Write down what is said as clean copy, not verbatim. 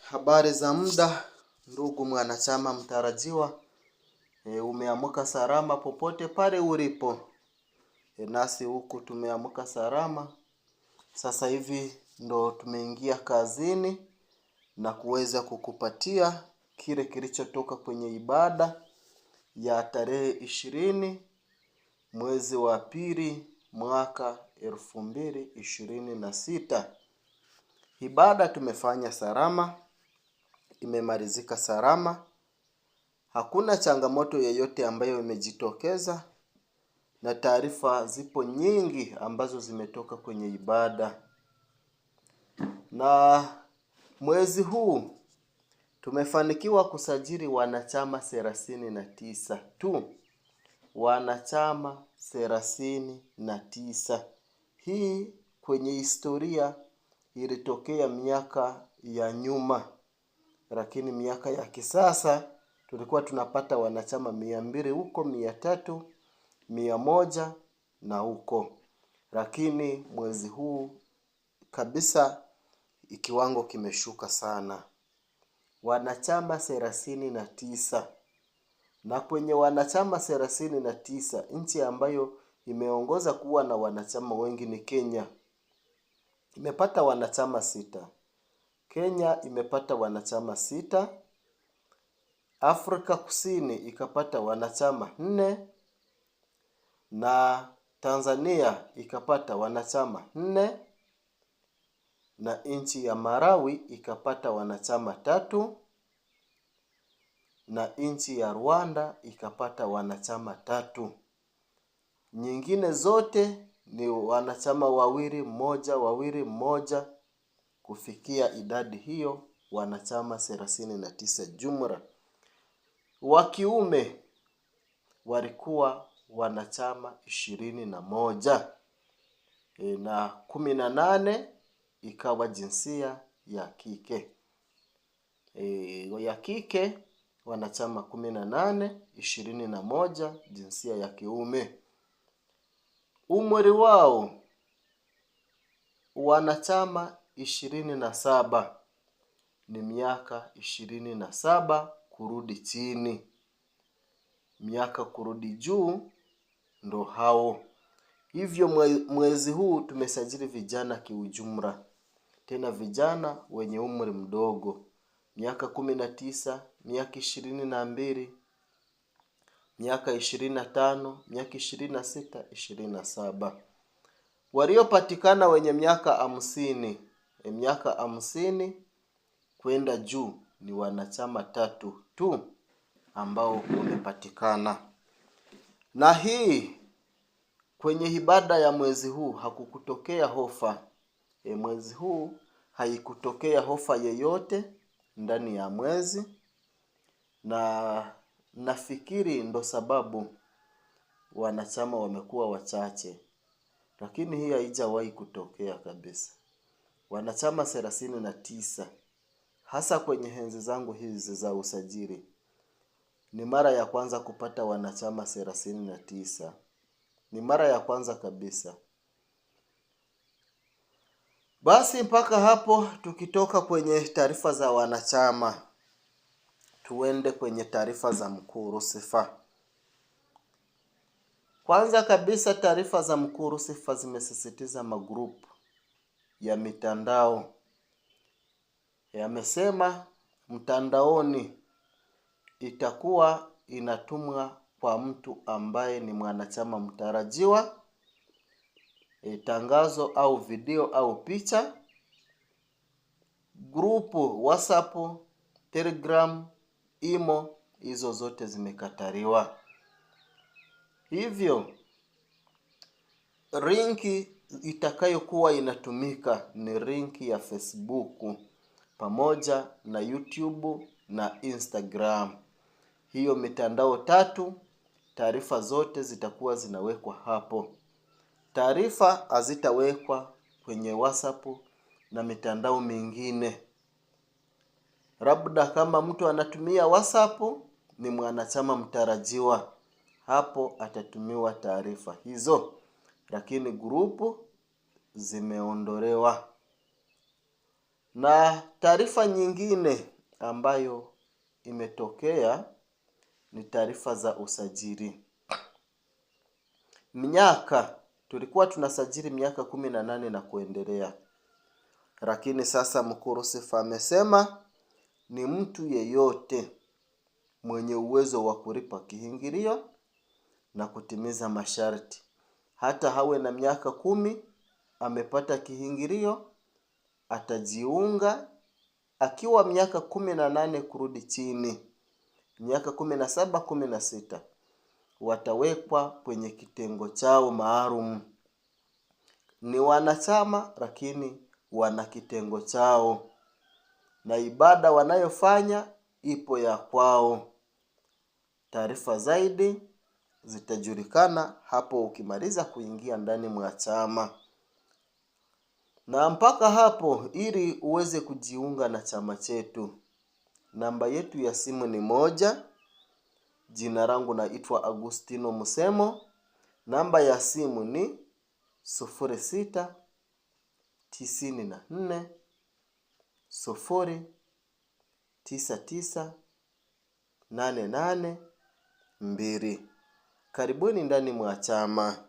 Habari za muda, ndugu mwanachama mtarajiwa. Umeamka salama popote pale ulipo. Nasi huku tumeamka salama. Sasa hivi ndo tumeingia kazini na kuweza kukupatia kile kilichotoka kwenye ibada ya tarehe 20 mwezi wa pili mwaka 2026. Ibada tumefanya salama, imemalizika salama. Hakuna changamoto yoyote ambayo imejitokeza, na taarifa zipo nyingi ambazo zimetoka kwenye ibada. Na mwezi huu tumefanikiwa kusajili wanachama 39 tu. Wanachama 39. Hii kwenye historia ilitokea miaka ya nyuma. Lakini miaka ya kisasa tulikuwa tunapata wanachama 200 huko, 300, 100 na huko. Lakini mwezi huu kabisa kiwango kimeshuka sana. Wanachama 39. Na kwenye wanachama 39, nchi ambayo imeongoza kuwa na wanachama wengi ni Kenya. Imepata wanachama 6. Kenya imepata wanachama 6. Afrika Kusini ikapata wanachama 4. Na Tanzania ikapata wanachama 4. Na nchi ya Malawi ikapata wanachama 3. Na nchi ya Rwanda ikapata wanachama 3. Nyingine zote ni wanachama 2, 1, 2, 1, kufikia idadi hiyo wanachama 39 jumla. Wa kiume walikuwa wanachama 21. Na 18 ikawa jinsia ya kike. Ya kike wanachama 18, 21 jinsia ya kiume. Umri wao wanachama 27 ni miaka 27 kurudi chini. Miaka kurudi juu ndo hao. Hivyo mwezi huu tumesajili vijana kiujumla. Tena vijana wenye umri mdogo. Miaka 19, miaka 22, miaka 25, miaka 26, 27. Waliopatikana wenye miaka 50, miaka 50 kwenda juu ni wanachama 3 tu ambao wamepatikana. Na hii kwenye ibada ya mwezi huu hakukutokea hofa. Mwezi huu haikutokea hofa yeyote ndani ya mwezi, na nafikiri ndo sababu wanachama wamekuwa wachache. Lakini hii haijawahi kutokea kabisa. Wanachama 39 hasa kwenye enzi zangu hizi za usajili. Ni mara ya kwanza kupata wanachama 39. Ni mara ya kwanza kabisa. Basi mpaka hapo tukitoka kwenye taarifa za wanachama, tuende kwenye taarifa za Mkuu Lucifer. Kwanza kabisa taarifa za Mkuu Lucifer zimesisitiza magrupu ya mitandao. Yamesema mtandaoni itakuwa inatumwa kwa mtu ambaye ni mwanachama mtarajiwa, tangazo au video au picha. Grupu WhatsApp, Telegram, Imo, hizo zote zimekataliwa. Hivyo linki itakayokuwa inatumika ni linki ya Facebook pamoja na YouTube na Instagram. Hiyo mitandao 3, taarifa zote zitakuwa zinawekwa hapo. Taarifa hazitawekwa kwenye WhatsApp na mitandao mingine. Labda kama mtu anatumia WhatsApp ni mwanachama mtarajiwa, hapo atatumiwa taarifa hizo. Lakini grupu zimeondolewa. Na taarifa nyingine ambayo imetokea ni taarifa za usajili. Tulikuwa tunasajili miaka 18 na kuendelea. Lakini sasa mkuu Lucifer amesema ni mtu yeyote mwenye uwezo wa kulipa kiingilio na kutimiza masharti. Hata hawe na miaka 10, amepata kiingilio, atajiunga. Akiwa miaka 18 kurudi chini, miaka 17, 16, watawekwa kwenye kitengo chao maalum. Ni wanachama lakini wana kitengo chao, na ibada wanayofanya ipo ya kwao. Taarifa zaidi zitajulikana hapo ukimaliza kuingia ndani mwa chama. Na mpaka hapo, ili uweze kujiunga na chama chetu, namba yetu ya simu ni 1. Jina langu naitwa Agustino Musemo. Namba ya simu ni 06 94 0 99 88 2. Karibuni ndani mwa chama.